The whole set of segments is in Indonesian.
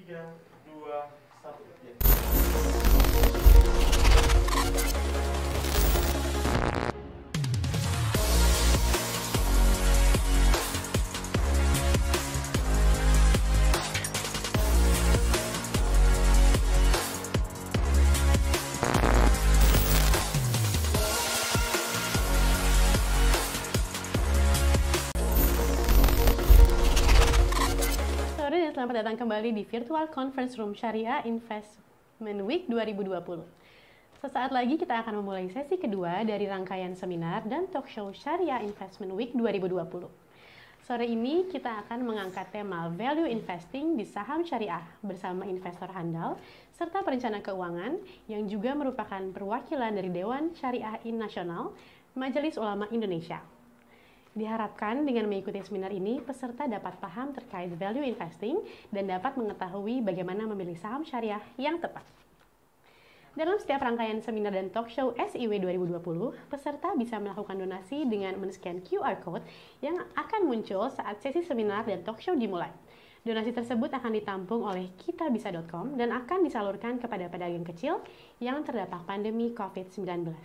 3, 2, 1, ya. Selamat datang kembali di Virtual Conference Room Syariah Investment Week 2020. Sesaat lagi kita akan memulai sesi kedua dari rangkaian seminar dan talk show Syariah Investment Week 2020. Sore ini kita akan mengangkat tema Value Investing di Saham Syariah bersama investor handal serta perencana keuangan yang juga merupakan perwakilan dari Dewan Syariah Nasional Majelis Ulama Indonesia. Diharapkan dengan mengikuti seminar ini, peserta dapat paham terkait value investing dan dapat mengetahui bagaimana memilih saham syariah yang tepat. Dalam setiap rangkaian seminar dan talk show SIW 2020, peserta bisa melakukan donasi dengan men-scan QR Code yang akan muncul saat sesi seminar dan talk show dimulai. Donasi tersebut akan ditampung oleh kitabisa.com dan akan disalurkan kepada pedagang kecil yang terdampak pandemi COVID-19.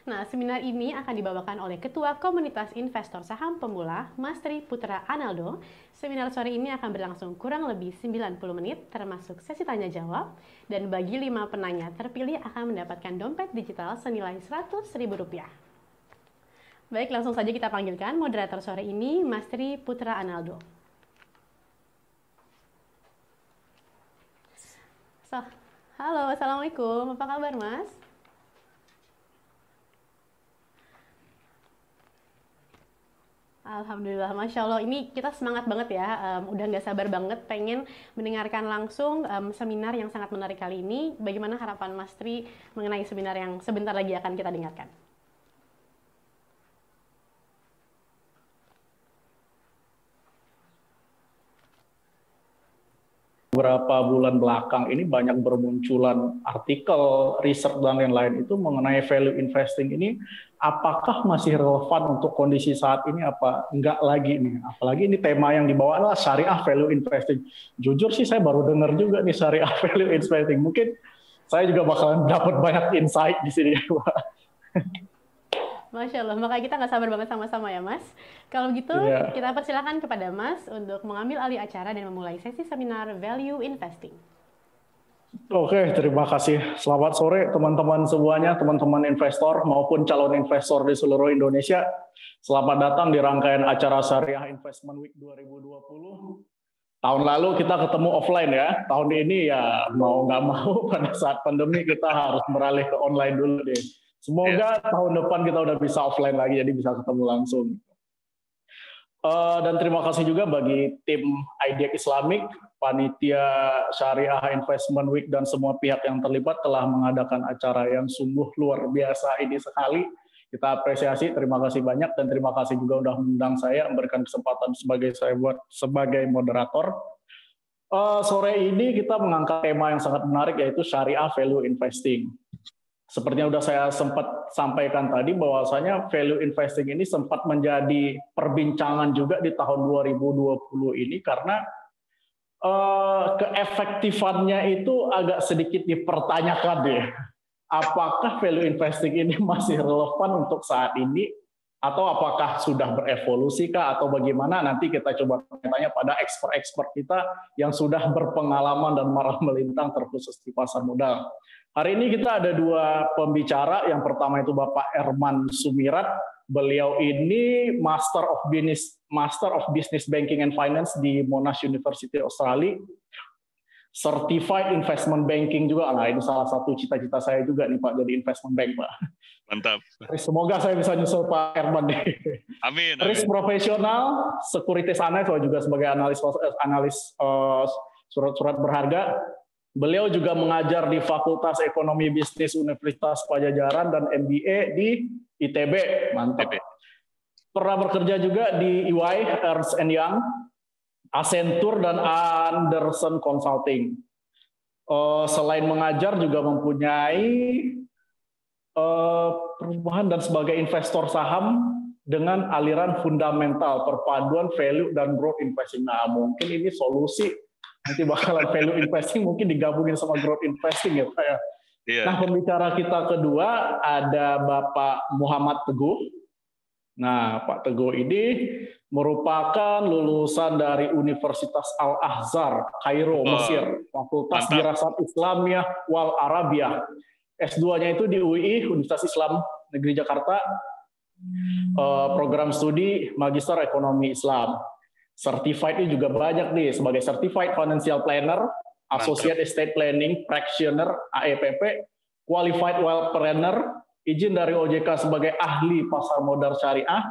Nah, seminar ini akan dibawakan oleh Ketua Komunitas Investor Saham Pemula, Mas Tri Putra Analdo. Seminar sore ini akan berlangsung kurang lebih 90 menit, termasuk sesi tanya-jawab. Dan bagi 5 penanya terpilih akan mendapatkan dompet digital senilai Rp100.000. Baik, langsung saja kita panggilkan moderator sore ini, Mas Tri Putra Analdo. Halo, Assalamualaikum. Apa kabar, Mas? Alhamdulillah, Masya Allah, ini kita semangat banget ya, udah nggak sabar banget pengen mendengarkan langsung seminar yang sangat menarik kali ini. Bagaimana harapan Mas Tri mengenai seminar yang sebentar lagi akan kita dengarkan? Beberapa bulan belakang ini banyak bermunculan artikel, riset dan lain-lain itu mengenai value investing ini, apakah masih relevan untuk kondisi saat ini apa enggak lagi nih? Apalagi ini tema yang dibawa adalah syariah value investing. Jujur sih saya baru dengar juga nih syariah value investing. Mungkin saya juga bakalan dapat banyak insight di sini. Masya Allah, makanya kita nggak sabar banget sama-sama ya Mas. Kalau gitu, kita persilakan kepada Mas untuk mengambil alih acara dan memulai sesi seminar Value Investing. Oke, terima kasih. Selamat sore teman-teman semuanya, teman-teman investor maupun calon investor di seluruh Indonesia. Selamat datang di rangkaian acara Syariah Investment Week 2020. Tahun lalu kita ketemu offline ya, tahun ini ya mau nggak mau pada saat pandemi kita harus beralih ke online dulu deh. Semoga tahun depan kita udah bisa offline lagi, jadi bisa ketemu langsung. Dan terima kasih juga bagi tim IDEC Islamic, Panitia Syariah Investment Week, dan semua pihak yang terlibat telah mengadakan acara yang sungguh luar biasa ini sekali. Kita apresiasi, terima kasih banyak, dan terima kasih juga udah mengundang saya, memberikan kesempatan sebagai moderator. Sore ini kita mengangkat tema yang sangat menarik, yaitu Syariah Value Investing. Seperti yang sudah saya sempat sampaikan tadi, bahwasanya value investing ini sempat menjadi perbincangan juga di tahun 2020 ini karena keefektifannya itu agak sedikit dipertanyakan ya. Apakah value investing ini masih relevan untuk saat ini atau apakah sudah berevolusi kah atau bagaimana? Nanti kita coba tanya pada expert-expert kita yang sudah berpengalaman dan marah melintang terkhusus di pasar modal. Hari ini kita ada dua pembicara. Yang pertama itu Bapak Erman Sumirat. Beliau ini Master of Business Banking and Finance di Monash University Australia. Certified Investment Banking juga. Nah, ini salah satu cita-cita saya juga nih Pak, jadi investment bank Pak. Mantap. Semoga saya bisa nyusul Pak Erman nih. Amin. Risk profesional, securities analyst, juga sebagai analis surat-surat berharga. Beliau juga mengajar di Fakultas Ekonomi Bisnis Universitas Pajajaran dan MBA di ITB. Mantap. Pernah bekerja juga di EY, Ernst & Young, Accenture, dan Anderson Consulting. Selain mengajar juga mempunyai perubahan dan sebagai investor saham dengan aliran fundamental, perpaduan value dan growth investing. Nah, mungkin ini solusi Nanti bakalan value investing mungkin digabungin sama growth investing ya Pak ya. Iya. Nah, pembicara kita kedua ada Bapak Muhammad Teguh. Nah, Pak Teguh ini merupakan lulusan dari Universitas Al-Azhar, Kairo, Mesir, Fakultas Dirasat Islamiyah wal Arabiyah. S2-nya itu di UI, Universitas Islam Negeri Jakarta, program studi Magister Ekonomi Islam. Certified-nya juga banyak nih, sebagai Certified Financial Planner, Associate Estate Planning, Practitioner, AEPP, Qualified Wealth Planner, izin dari OJK sebagai ahli pasar modal syariah,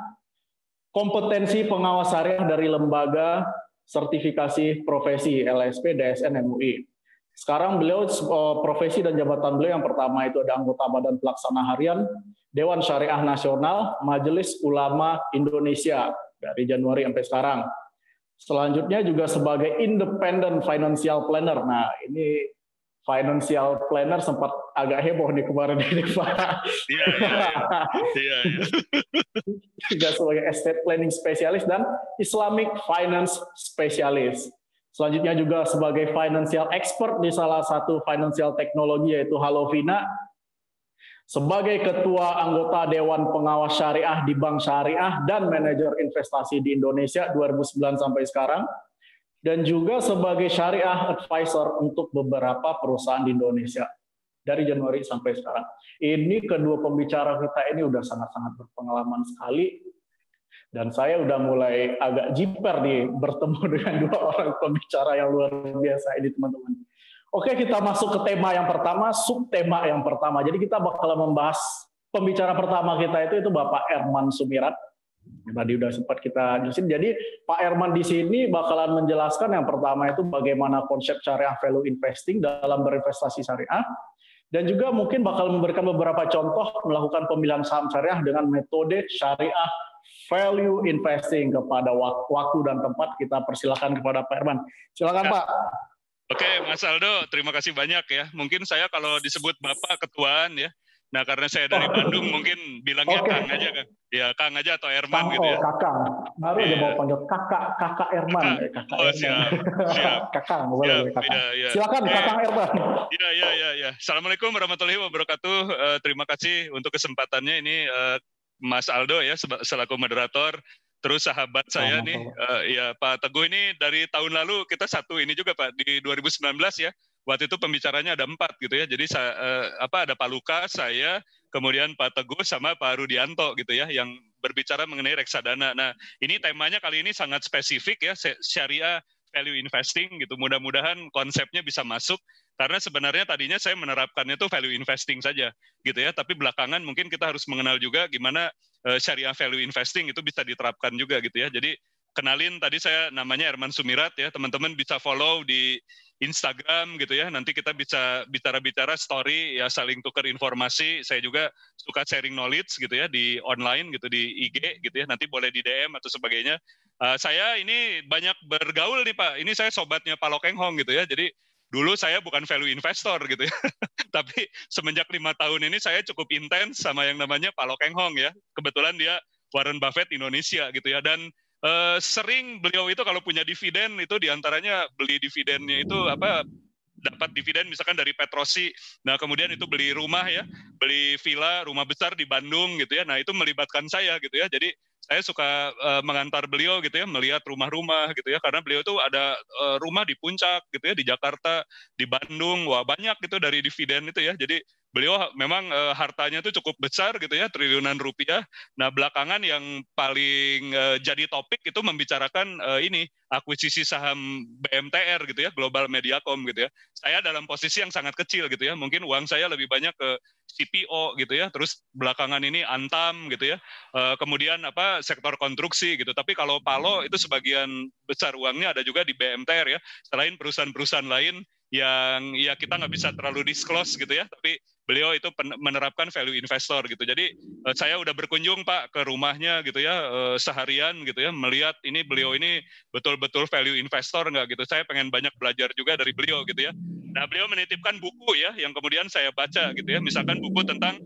kompetensi pengawas syariah dari lembaga sertifikasi profesi LSP, DSN, MUI. Sekarang beliau profesi dan jabatan beliau yang pertama itu ada anggota Badan Pelaksana Harian Dewan Syariah Nasional Majelis Ulama Indonesia dari Januari sampai sekarang. Selanjutnya juga sebagai Independent Financial Planner. Nah, ini financial planner sempat agak heboh nih kemarin ini Pak. Iya. Juga sebagai estate planning spesialis dan Islamic finance spesialis. Selanjutnya juga sebagai financial expert di salah satu financial teknologi yaitu Halovina. Sebagai ketua anggota Dewan Pengawas Syariah di Bank Syariah dan manajer investasi di Indonesia 2009 sampai sekarang. Dan juga sebagai syariah advisor untuk beberapa perusahaan di Indonesia dari Januari sampai sekarang. Ini kedua pembicara kita ini udah sangat-sangat berpengalaman sekali, dan saya udah mulai agak jiper nih bertemu dengan dua orang pembicara yang luar biasa ini teman-teman. Oke, kita masuk ke tema yang pertama, subtema yang pertama. Jadi kita bakal membahas pembicara pertama kita itu Bapak Erman Sumirat. Tadi udah sempat kita jelasin. Jadi Pak Erman di sini bakalan menjelaskan yang pertama itu bagaimana konsep syariah value investing dalam berinvestasi syariah, dan juga mungkin bakal memberikan beberapa contoh melakukan pemilihan saham syariah dengan metode syariah value investing. Kepada waktu dan tempat kita persilakan kepada Pak Erman. Silakan Pak. Oke, Mas Aldo, terima kasih banyak ya. Mungkin saya kalau disebut Bapak ketuaan ya. Nah, karena saya dari Bandung, mungkin bilangnya Kang aja, Kang. Ya, Kang aja atau Erman gitu ya. Kakang. Baru aja mau panggil kakak Erman. Siap. Kakang, boleh kakak. Ya. Silakan Kakang Erman. Iya. Assalamualaikum warahmatullahi wabarakatuh. Terima kasih untuk kesempatannya ini Mas Aldo ya, selaku moderator. Terus sahabat saya nih, ya Pak Teguh ini dari tahun lalu kita satu ini juga Pak, di 2019 ya. Waktu itu pembicaranya ada 4 gitu ya. Jadi ada Pak Lukas, saya, kemudian Pak Teguh sama Pak Rudianto gitu ya, yang berbicara mengenai reksadana. Nah, ini temanya kali ini sangat spesifik ya, syariah value investing gitu. Mudah-mudahan konsepnya bisa masuk, karena sebenarnya tadinya saya menerapkannya itu value investing saja gitu ya. Tapi belakangan mungkin kita harus mengenal juga gimana syariah value investing itu bisa diterapkan juga gitu ya. Jadi kenalin, tadi saya namanya Erman Sumirat ya, teman-teman bisa follow di Instagram gitu ya, nanti kita bisa bicara-bicara story ya, saling tukar informasi. Saya juga suka sharing knowledge gitu ya di online gitu, di IG gitu ya, nanti boleh di DM atau sebagainya. Saya ini banyak bergaul nih Pak, ini saya sobatnya Pak Lokeng Hong gitu ya, jadi dulu saya bukan value investor gitu ya, tapi semenjak 5 tahun ini saya cukup intens sama yang namanya Pak Lokeng Hong ya, kebetulan dia Warren Buffett Indonesia gitu ya, dan sering beliau itu kalau punya dividen itu diantaranya beli dividennya itu dapat dividen misalkan dari Petrosi, nah kemudian itu beli rumah ya, beli villa, rumah besar di Bandung gitu ya, nah itu melibatkan saya gitu ya, jadi saya suka mengantar beliau gitu ya, melihat rumah-rumah gitu ya, karena beliau itu ada rumah di Puncak gitu ya, di Jakarta, di Bandung, wah banyak gitu dari dividen itu ya, jadi beliau memang hartanya itu cukup besar gitu ya, triliunan rupiah. Nah belakangan yang paling jadi topik itu membicarakan ini akuisisi saham BMTR gitu ya, Global Mediacom gitu ya. Saya dalam posisi yang sangat kecil gitu ya, mungkin uang saya lebih banyak ke CPO gitu ya, terus belakangan ini Antam gitu ya, kemudian sektor konstruksi gitu. Tapi kalau Palo itu sebagian besar uangnya ada juga di BMTR ya, selain perusahaan-perusahaan lain yang ya kita nggak bisa terlalu disclose gitu ya, tapi beliau itu menerapkan value investor gitu. Jadi saya udah berkunjung Pak ke rumahnya gitu ya, seharian gitu ya, melihat ini beliau ini betul-betul value investor nggak gitu. Saya pengen banyak belajar juga dari beliau gitu ya. Nah beliau menitipkan buku ya, yang kemudian saya baca gitu ya, misalkan buku tentang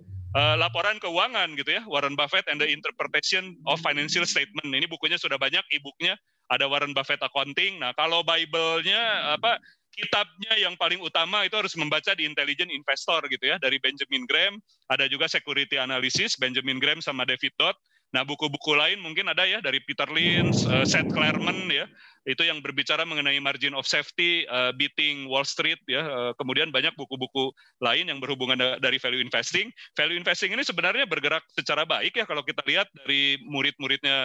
laporan keuangan gitu ya, Warren Buffett and the Interpretation of Financial Statement. Ini bukunya sudah banyak, e-booknya ada Warren Buffett Accounting. Nah, kalau Bible-nya kitabnya yang paling utama itu harus membaca di Intelligent Investor gitu ya, dari Benjamin Graham. Ada juga Security Analysis, Benjamin Graham sama David Dodd. Nah, buku-buku lain mungkin ada ya dari Peter Lynch, Seth Klarman ya, itu yang berbicara mengenai margin of safety, beating Wall Street ya. Kemudian banyak buku-buku lain yang berhubungan dari value investing. Value investing ini sebenarnya bergerak secara baik ya kalau kita lihat dari murid-muridnya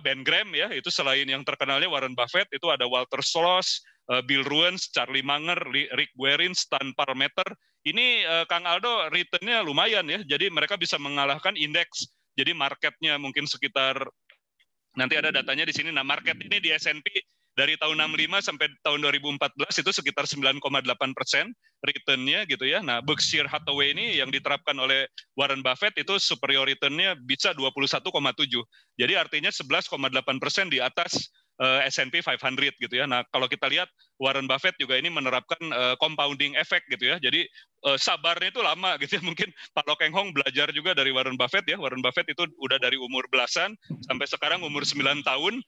Ben Graham ya, itu selain yang terkenalnya Warren Buffett, itu ada Walter Schloss, Bill Ruins, Charlie Munger, Rick Warren, Stan Parmeter. Ini Kang Aldo return-nya lumayan ya. Jadi mereka bisa mengalahkan indeks. Jadi marketnya mungkin sekitar, nanti ada datanya di sini. Nah, market ini di S&P dari tahun 65 sampai tahun 2014 itu sekitar 9,8% return-nya gitu ya. Nah, Berkshire Hathaway ini yang diterapkan oleh Warren Buffett itu superior return-nya bisa 21,7. Jadi artinya 11,8% di atas S&P 500 gitu ya. Nah, kalau kita lihat Warren Buffett juga ini menerapkan compounding effect gitu ya. Jadi sabarnya itu lama gitu ya. Mungkin Pak Lo Keng Hong belajar juga dari Warren Buffett ya. Warren Buffett itu udah dari umur belasan sampai sekarang umur 90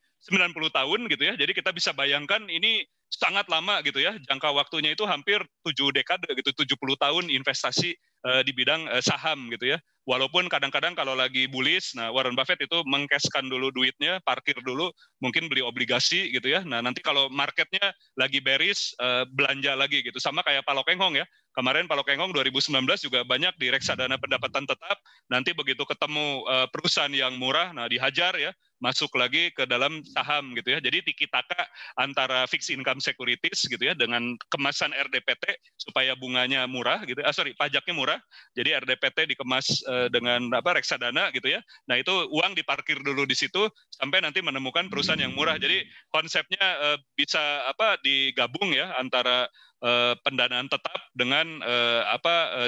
tahun gitu ya. Jadi kita bisa bayangkan ini sangat lama gitu ya. Jangka waktunya itu hampir 7 dekade gitu, 70 tahun investasi di bidang saham gitu ya. Walaupun kadang-kadang kalau lagi bullish, nah Warren Buffett itu mengcashkan dulu duitnya, parkir dulu, mungkin beli obligasi gitu ya. Nah nanti kalau marketnya lagi bearish, belanja lagi gitu. Sama kayak Pak Lo Keng Hong ya. Kemarin Pak Lo Keng Hong 2019 juga banyak di reksadana pendapatan tetap. Nanti begitu ketemu perusahaan yang murah, nah dihajar ya, masuk lagi ke dalam saham gitu ya. Jadi tiki-taka antara fixed income securities gitu ya dengan kemasan RDPT supaya bunganya murah gitu. Pajaknya murah. Jadi RDPT dikemas dengan reksadana gitu ya. Nah, itu uang diparkir dulu di situ sampai nanti menemukan perusahaan yang murah. Jadi konsepnya bisa digabung ya antara pendanaan tetap dengan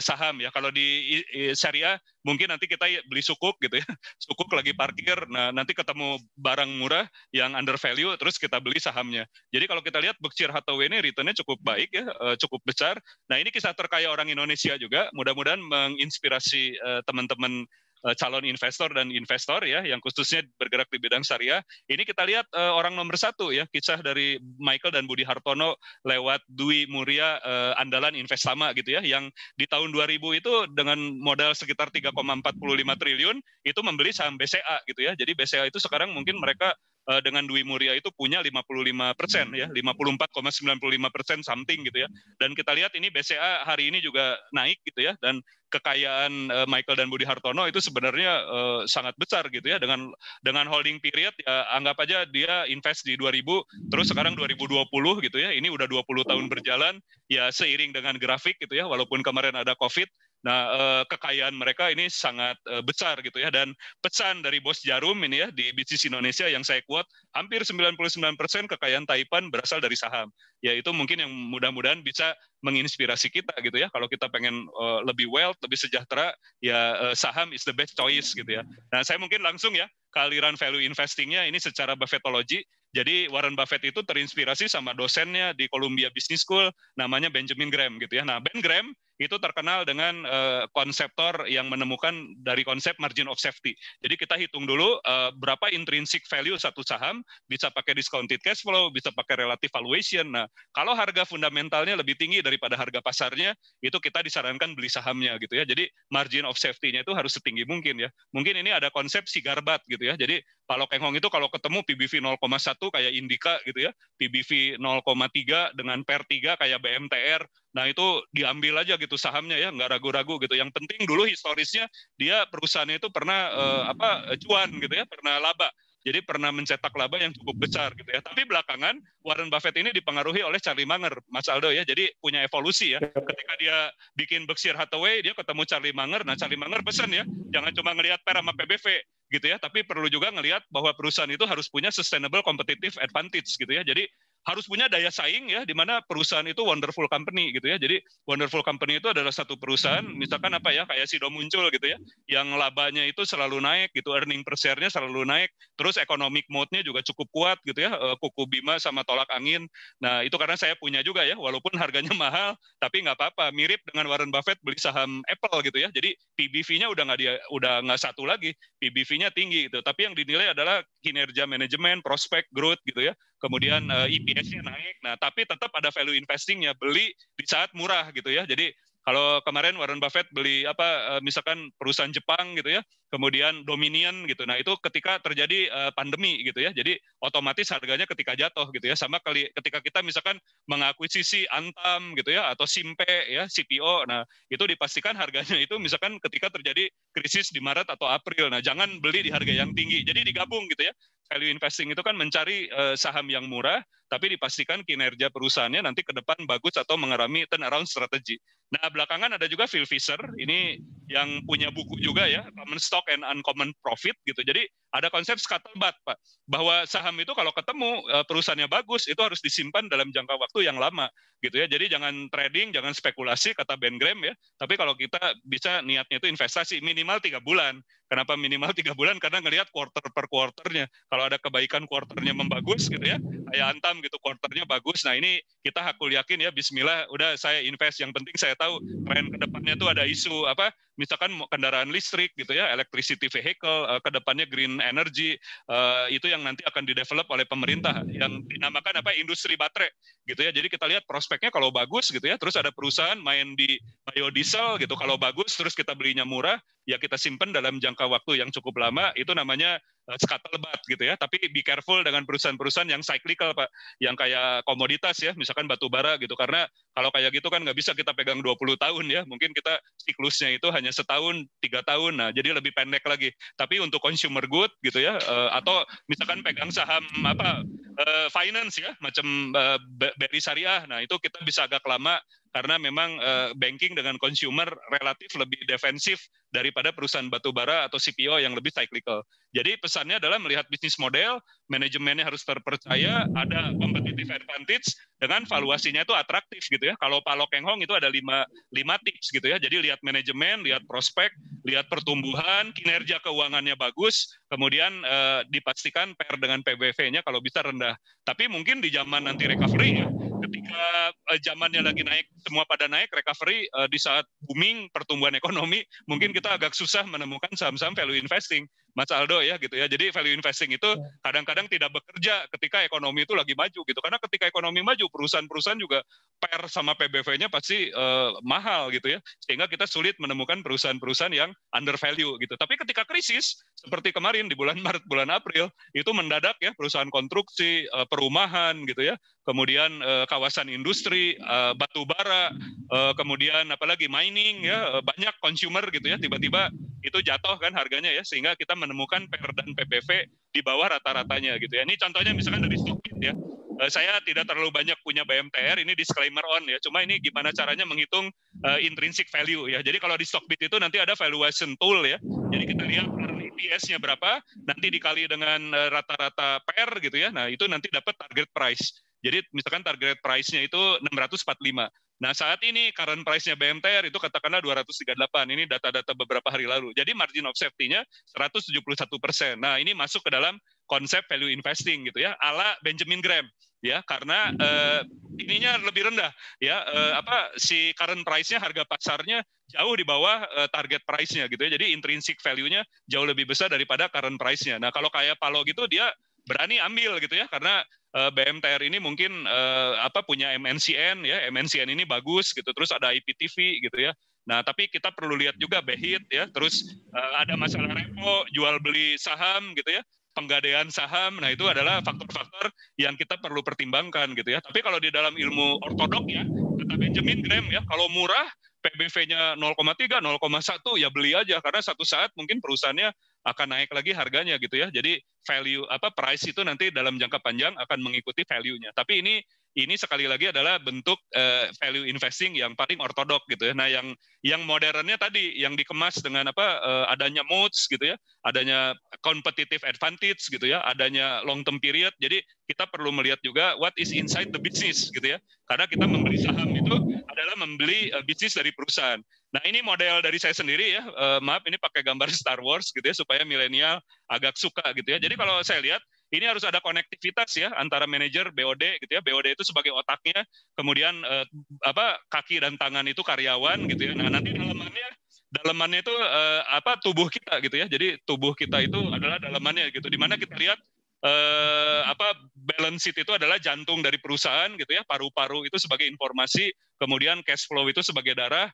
saham ya. Kalau di syariah mungkin nanti kita beli sukuk gitu ya. Sukuk lagi parkir, nah nanti ketemu barang murah yang under value terus kita beli sahamnya. Jadi kalau kita lihat Berkshire Hathaway ini return-nya cukup baik ya, cukup besar. Nah, ini kisah terkaya orang Indonesia juga. Mudah-mudahan menginspirasi teman-teman calon investor dan investor ya yang khususnya bergerak di bidang syariah. Ini kita lihat orang nomor satu ya, kisah dari Michael dan Budi Hartono lewat Dwi Muria andalan Investama gitu ya, yang di tahun 2000 itu dengan modal sekitar 3,45 triliun itu membeli saham BCA gitu ya. Jadi BCA itu sekarang mungkin mereka dengan Dwi Muria itu punya 55% ya, 54,95% something gitu ya. Dan kita lihat ini BCA hari ini juga naik gitu ya, dan kekayaan Michael dan Budi Hartono itu sebenarnya sangat besar gitu ya, dengan holding period ya, anggap aja dia invest di 2000 terus sekarang 2020 gitu ya. Ini udah 20 tahun berjalan ya, seiring dengan grafik gitu ya, walaupun kemarin ada Covid. Nah, kekayaan mereka ini sangat besar gitu ya, dan pesan dari Bos Jarum ini ya di Bisnis Indonesia yang saya quote, hampir 99% kekayaan Taipan berasal dari saham. Ya, itu mungkin yang mudah-mudahan bisa menginspirasi kita gitu ya. Kalau kita pengen lebih wealth, lebih sejahtera, ya saham is the best choice gitu ya. Nah, saya mungkin langsung ya ke aliran value investing-nya ini secara Buffettology. Jadi Warren Buffett itu terinspirasi sama dosennya di Columbia Business School, namanya Benjamin Graham gitu ya. Nah, Ben Graham itu terkenal dengan konseptor yang menemukan dari konsep margin of safety. Jadi kita hitung dulu berapa intrinsic value satu saham, bisa pakai discounted cash flow, bisa pakai relative valuation. Nah, kalau harga fundamentalnya lebih tinggi daripada harga pasarnya, itu kita disarankan beli sahamnya gitu ya. Jadi margin of safety-nya itu harus setinggi mungkin ya. Mungkin ini ada konsep cigar butt gitu ya. Jadi Pak Lo Keng Hong itu kalau ketemu PBV 0,1 kayak Indika gitu ya, PBV 0,3 dengan PER 3 kayak BMTR, nah itu diambil aja gitu sahamnya ya, nggak ragu-ragu gitu. Yang penting dulu historisnya dia perusahaannya itu pernah cuan gitu ya, pernah laba. Jadi pernah mencetak laba yang cukup besar gitu ya. Tapi belakangan Warren Buffett ini dipengaruhi oleh Charlie Munger, Mas Aldo ya. Jadi punya evolusi ya. Ketika dia bikin Berkshire Hathaway, dia ketemu Charlie Munger. Nah, Charlie Munger pesan ya, jangan cuma ngelihat PER sama PBV gitu ya, tapi perlu juga ngelihat bahwa perusahaan itu harus punya sustainable competitive advantage gitu ya. Jadi harus punya daya saing ya, di mana perusahaan itu wonderful company gitu ya. Jadi wonderful company itu adalah satu perusahaan, misalkan apa ya, kayak Sido Muncul gitu ya, yang labanya itu selalu naik gitu, earning per share-nya selalu naik, terus economic mode-nya juga cukup kuat gitu ya, kuku Bima sama tolak angin. Nah itu karena saya punya juga ya, walaupun harganya mahal, tapi nggak apa-apa. Mirip dengan Warren Buffett beli saham Apple gitu ya. Jadi PBV-nya udah nggak satu lagi, PBV-nya tinggi gitu. Tapi yang dinilai adalah kinerja manajemen, prospek, growth gitu ya. Kemudian EPS-nya naik. Nah, tapi tetap ada value investing-nya, beli di saat murah gitu ya. Jadi kalau kemarin Warren Buffett beli misalkan perusahaan Jepang gitu ya, kemudian Dominion gitu. Nah, itu ketika terjadi pandemi gitu ya. Jadi otomatis harganya ketika jatuh gitu ya. Sama kali ketika kita misalkan mengakuisisi Antam gitu ya, atau Simpe ya, CPO. Nah, itu dipastikan harganya itu misalkan ketika terjadi krisis di Maret atau April. Nah, jangan beli di harga yang tinggi. Jadi digabung gitu ya. Value investing itu kan mencari saham yang murah, tapi dipastikan kinerja perusahaannya nanti ke depan bagus atau mengalami turnaround strategi. Nah, belakangan ada juga Phil Vischer, ini yang punya buku juga ya, Common Stock and Uncommon Profit gitu. Jadi ada konsep scuttlebutt, Pak, bahwa saham itu kalau ketemu perusahaannya bagus, itu harus disimpan dalam jangka waktu yang lama gitu ya. Jadi jangan trading, jangan spekulasi, kata Ben Graham ya. Tapi kalau kita bisa niatnya itu investasi minimal 3 bulan. Kenapa minimal 3 bulan? Karena ngelihat quarter per quarternya. Kalau ada kebaikan quarternya membagus gitu ya, kayak Antam gitu, quarternya bagus. Nah ini kita hakul yakin ya, bismillah, udah saya invest. Yang penting saya tahu tren ke depannya tuh ada isu apa, misalkan kendaraan listrik gitu ya, electricity vehicle, ke depannya green energy, itu yang nanti akan didevelop oleh pemerintah, yang dinamakan apa, industri baterai gitu ya. Jadi kita lihat prospeknya kalau bagus gitu ya, terus ada perusahaan main di biodiesel gitu, kalau bagus terus kita belinya murah, ya kita simpan dalam jangka waktu yang cukup lama, itu namanya scuttlebutt gitu ya. Tapi be careful dengan perusahaan-perusahaan yang cyclical, Pak, yang kayak komoditas ya, misalkan batu bara gitu, karena kalau kayak gitu kan nggak bisa kita pegang 20 tahun ya, mungkin kita siklusnya itu hanya setahun, 3 tahun, nah jadi lebih pendek lagi. Tapi untuk consumer good gitu ya, atau misalkan pegang saham apa, finance ya, macam BRI Syariah, nah itu kita bisa agak lama, karena memang banking dengan consumer relatif lebih defensif daripada perusahaan batubara atau CPO yang lebih cyclical. Jadi pesannya adalah melihat bisnis model, manajemennya harus terpercaya, ada competitive advantage, dengan valuasinya itu atraktif gitu ya. Kalau Pak Lo Keng Hong itu ada 5 tips gitu ya. Jadi lihat manajemen, lihat prospek, lihat pertumbuhan, kinerja keuangannya bagus, kemudian dipastikan PER dengan PBV-nya kalau bisa rendah. Tapi mungkin di zaman nanti recovery ya, ketika zamannya lagi naik, semua pada naik, recovery di saat booming pertumbuhan ekonomi, mungkin kita agak susah menemukan saham-saham value investing, Mas Aldo ya gitu ya. Jadi value investing itu kadang-kadang tidak bekerja ketika ekonomi itu lagi maju gitu. Karena ketika ekonomi maju, perusahaan-perusahaan juga PER sama PBV-nya pasti mahal gitu ya. Sehingga kita sulit menemukan perusahaan-perusahaan yang undervalue gitu. Tapi ketika krisis seperti kemarin di bulan Maret, bulan April, itu mendadak ya, perusahaan konstruksi, perumahan gitu ya, kemudian kawasan industri, batu bara, kemudian apalagi mining ya, banyak consumer gitu ya, tiba-tiba itu jatuh kan harganya ya, sehingga kita menemukan PER dan PBV di bawah rata-ratanya gitu ya. Ini contohnya misalkan dari Stockbit ya. Saya tidak terlalu banyak punya BMTR, ini disclaimer on ya. Cuma ini gimana caranya menghitung intrinsic value ya. Jadi kalau di Stockbit itu nanti ada valuation tool ya. Jadi kita lihat EPS-nya berapa, nanti dikali dengan rata-rata PER gitu ya. Nah, itu nanti dapat target price. Jadi misalkan target price-nya itu 645. Nah, saat ini current price-nya BMTR itu katakanlah 238. Ini data-data beberapa hari lalu. Jadi margin of safety-nya 171%. Nah, ini masuk ke dalam konsep value investing gitu ya, ala Benjamin Graham ya, karena ininya lebih rendah ya, si current price-nya, harga pasarnya jauh di bawah target price-nya gitu ya. Jadi intrinsic value-nya jauh lebih besar daripada current price-nya. Nah, kalau kayak Palo gitu dia berani ambil gitu ya, karena BMTR ini mungkin punya MNCN ya, MNCN ini bagus gitu, terus ada IPTV gitu ya. Nah, tapi kita perlu lihat juga BEHIT ya, terus ada masalah repo, jual beli saham gitu ya, penggadaian saham. Nah, itu adalah faktor-faktor yang kita perlu pertimbangkan gitu ya. Tapi kalau di dalam ilmu ortodok ya, kata Benjamin Graham ya, kalau murah PBV-nya 0,3, 0,1 ya beli aja, karena satu saat mungkin perusahaannya akan naik lagi harganya gitu ya. Jadi value price itu nanti dalam jangka panjang akan mengikuti value-nya. Tapi ini ini sekali lagi adalah bentuk value investing yang paling ortodok gitu ya. Nah, yang modernnya tadi yang dikemas dengan adanya moats gitu ya, adanya competitive advantage gitu ya, adanya long term period. Jadi kita perlu melihat juga what is inside the business gitu ya. Karena kita membeli saham itu adalah membeli bisnis dari perusahaan. Nah, ini model dari saya sendiri ya. Maaf ini pakai gambar Star Wars gitu ya supaya milenial agak suka gitu ya. Jadi kalau saya lihat ini harus ada konektivitas ya antara manajer BOD gitu ya. BOD itu sebagai otaknya, kemudian kaki dan tangan itu karyawan gitu ya. Nah, nanti dalamannya itu tubuh kita gitu ya. Jadi tubuh kita itu adalah dalamannya gitu. Di mana kita lihat balance sheet itu adalah jantung dari perusahaan gitu ya, paru-paru itu sebagai informasi, kemudian cash flow itu sebagai darah,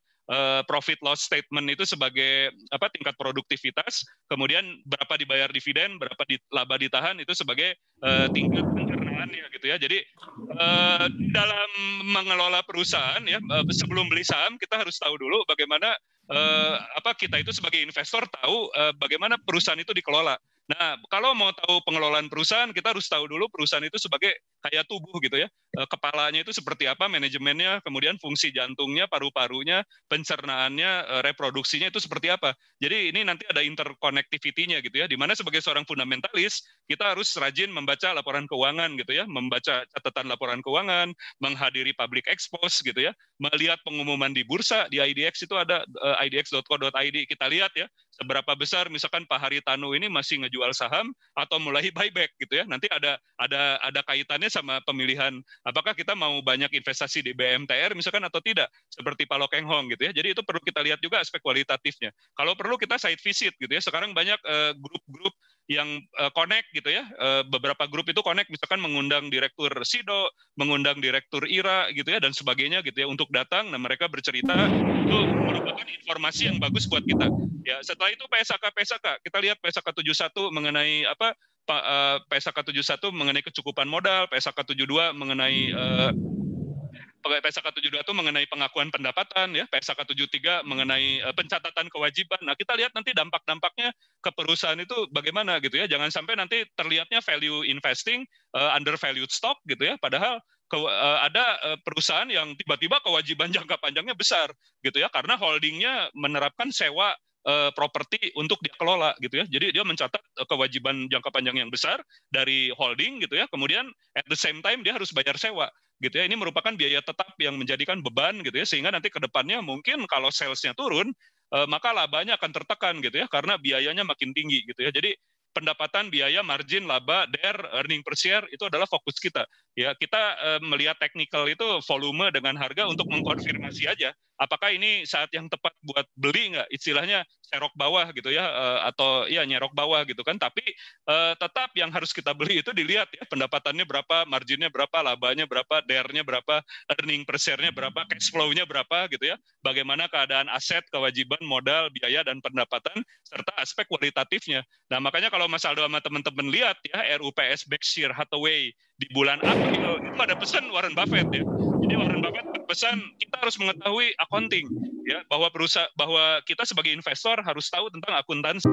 profit loss statement itu sebagai tingkat produktivitas, kemudian berapa dibayar dividen, berapa laba ditahan itu sebagai tingkat pencernaannya gitu ya. Jadi dalam mengelola perusahaan ya, sebelum beli saham kita harus tahu dulu bagaimana kita itu sebagai investor tahu bagaimana perusahaan itu dikelola. Nah, kalau mau tahu pengelolaan perusahaan, kita harus tahu dulu perusahaan itu sebagai kayak tubuh gitu ya. Kepalanya itu seperti apa, manajemennya, kemudian fungsi jantungnya, paru-parunya, pencernaannya, reproduksinya itu seperti apa. Jadi ini nanti ada interconnectivity-nya gitu ya. Di mana sebagai seorang fundamentalis, kita harus rajin membaca laporan keuangan gitu ya, membaca catatan laporan keuangan, menghadiri public expose gitu ya, melihat pengumuman di bursa, di IDX itu ada idx.co.id, kita lihat ya, seberapa besar misalkan Pak Haritanu ini masih ngejual saham atau mulai buyback gitu ya. Nanti ada kaitannya sama pemilihan apakah kita mau banyak investasi di BMTR misalkan atau tidak, seperti Pak Lokeng Hong gitu ya. Jadi itu perlu kita lihat juga aspek kualitatifnya. Kalau perlu kita site visit gitu ya. Sekarang banyak grup-grup yang connect gitu ya. Beberapa grup itu connect misalkan mengundang direktur SIDO, mengundang direktur IRA gitu ya dan sebagainya gitu ya untuk datang. Nah, mereka bercerita itu merupakan informasi yang bagus buat kita. Ya, setelah itu PSAK kita lihat PSAK 71 mengenai PSAK 71 mengenai kecukupan modal, PSAK 72 mengenai PSAK 72 itu mengenai pengakuan pendapatan ya, PSAK 73 mengenai pencatatan kewajiban. Nah, kita lihat nanti dampak-dampaknya ke perusahaan itu bagaimana gitu ya. Jangan sampai nanti terlihatnya value investing undervalued stock gitu ya, padahal ada perusahaan yang tiba-tiba kewajiban jangka panjangnya besar gitu ya, karena holdingnya menerapkan sewa properti untuk dia kelola gitu ya. Jadi dia mencatat kewajiban jangka panjang yang besar dari holding gitu ya. Kemudian at the same time dia harus bayar sewa gitu ya. Ini merupakan biaya tetap yang menjadikan beban gitu ya. Sehingga nanti ke depannya mungkin kalau salesnya turun maka labanya akan tertekan gitu ya karena biayanya makin tinggi gitu ya. Jadi pendapatan, biaya, margin, laba, DER, earning per share itu adalah fokus kita. Ya, kita melihat technical itu volume dengan harga untuk mengkonfirmasi aja apakah ini saat yang tepat buat beli nggak, istilahnya serok bawah gitu ya, atau ya nyerok bawah gitu kan. Tapi tetap yang harus kita beli itu dilihat ya pendapatannya berapa, marginnya berapa, labanya berapa, DER-nya berapa, earning per share-nya berapa, cash flow-nya berapa gitu ya, bagaimana keadaan aset, kewajiban, modal, biaya, dan pendapatan, serta aspek kualitatifnya. Nah, makanya kalau Mas Aldo sama teman-teman lihat ya RUPS Berkshire Hathaway di bulan April itu ada pesan Warren Buffett ya. Jadi Warren Buffett berpesan kita harus mengetahui accounting ya, bahwa kita sebagai investor harus tahu tentang akuntansi.